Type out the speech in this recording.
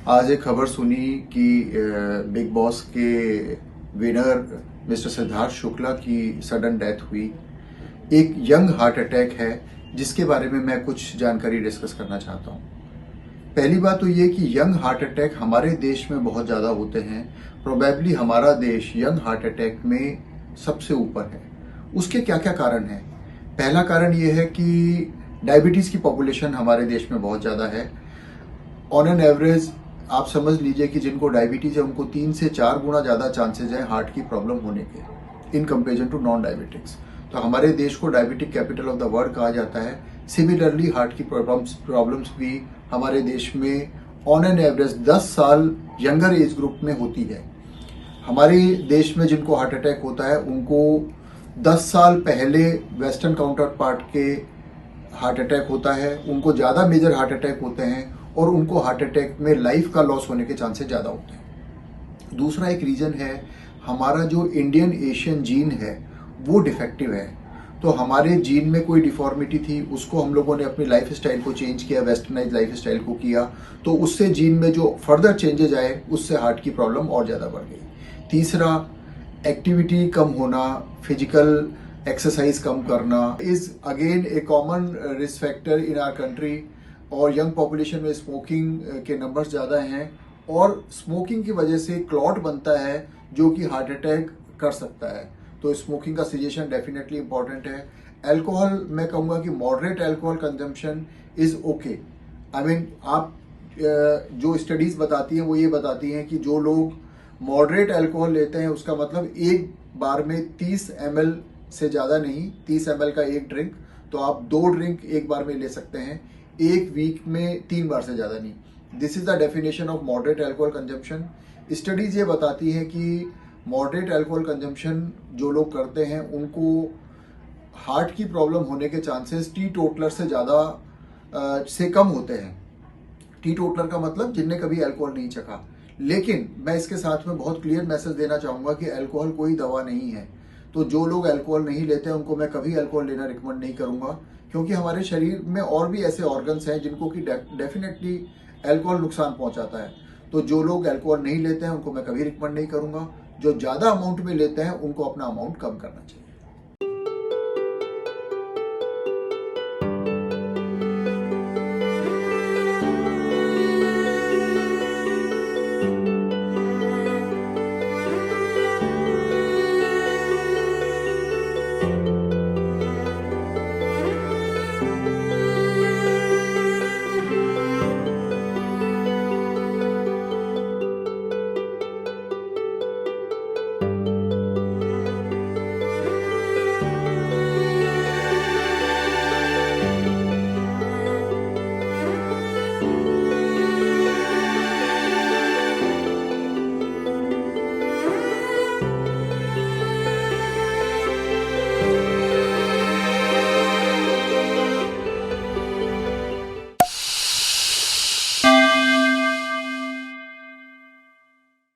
आज एक खबर सुनी कि बिग बॉस के विनर मिस्टर सिद्धार्थ शुक्ला की सडन डेथ हुई। एक यंग हार्ट अटैक है जिसके बारे में मैं कुछ जानकारी डिस्कस करना चाहता हूँ। पहली बात तो ये कि यंग हार्ट अटैक हमारे देश में बहुत ज़्यादा होते हैं। प्रोबेबली हमारा देश यंग हार्ट अटैक में सबसे ऊपर है। उसके क्या क्या कारण हैं? पहला कारण ये है कि डायबिटीज़ की पॉपुलेशन हमारे देश में बहुत ज़्यादा है। ऑन एन एवरेज आप समझ लीजिए कि जिनको डायबिटीज है उनको 3 से 4 गुना ज़्यादा चांसेज हैं हार्ट की प्रॉब्लम होने के in comparison to non diabetics. तो हमारे देश को diabetic capital of the world कहा जाता है। सिमिलरली हार्ट की प्रॉब्लम्स भी हमारे देश में ऑन एन एवरेज 10 साल यंगर एज ग्रुप में होती है। हमारे देश में जिनको हार्ट अटैक होता है उनको 10 साल पहले वेस्टर्न काउंटर पार्ट के हार्ट अटैक होता है, उनको ज़्यादा मेजर हार्ट अटैक होते हैं और उनको हार्ट अटैक में लाइफ का लॉस होने के चांसेस ज़्यादा होते हैं। दूसरा एक रीज़न है हमारा जो इंडियन एशियन जीन है वो डिफेक्टिव है। तो हमारे जीन में कोई डिफॉर्मिटी थी, उसको हम लोगों ने अपनी लाइफ स्टाइल को चेंज किया, वेस्टर्नाइज लाइफ स्टाइल को किया, तो उससे जीन में जो फर्दर चेंजेज आए उससे हार्ट की प्रॉब्लम और ज़्यादा बढ़ गई। तीसरा, एक्टिविटी कम होना, फिजिकल एक्सरसाइज कम करना is again a common risk factor in our country. और यंग पॉपुलेशन में स्मोकिंग के नंबर्स ज़्यादा हैं और स्मोकिंग की वजह से क्लॉट बनता है जो कि हार्ट अटैक कर सकता है। तो स्मोकिंग का सजेशन डेफिनेटली इंपॉर्टेंट है। अल्कोहल, मैं कहूँगा कि moderate alcohol consumption is okay. I mean आप जो स्टडीज़ बताती हैं वो ये बताती हैं कि जो लोग मॉडरेट अल्कोहल लेते हैं उसका मतलब एक बार में 30 ml से ज़्यादा नहीं, 30 ml का एक ड्रिंक, तो आप 2 ड्रिंक एक बार में ले सकते हैं, एक वीक में 3 बार से ज़्यादा नहीं। This is the definition of moderate alcohol consumption. Studies ये बताती हैं कि मॉडरेट अल्कोहल कंजम्पशन जो लोग करते हैं उनको हार्ट की प्रॉब्लम होने के चांसेस टी टोटलर से ज़्यादा से कम होते हैं। टी टोटलर का मतलब जिनने कभी अल्कोहल नहीं चखा। लेकिन मैं इसके साथ में बहुत क्लियर मैसेज देना चाहूँगा कि अल्कोहल कोई दवा नहीं है। तो जो लोग अल्कोहल नहीं लेते हैं उनको मैं कभी अल्कोहल लेना रिकमेंड नहीं करूँगा, क्योंकि हमारे शरीर में और भी ऐसे ऑर्गन्स हैं जिनको कि डेफिनेटली अल्कोहल नुकसान पहुँचाता है। तो जो लोग अल्कोहल नहीं लेते हैं उनको मैं कभी रिकमेंड नहीं करूँगा। जो ज़्यादा अमाउंट में लेते हैं उनको अपना अमाउंट कम करना चाहिए।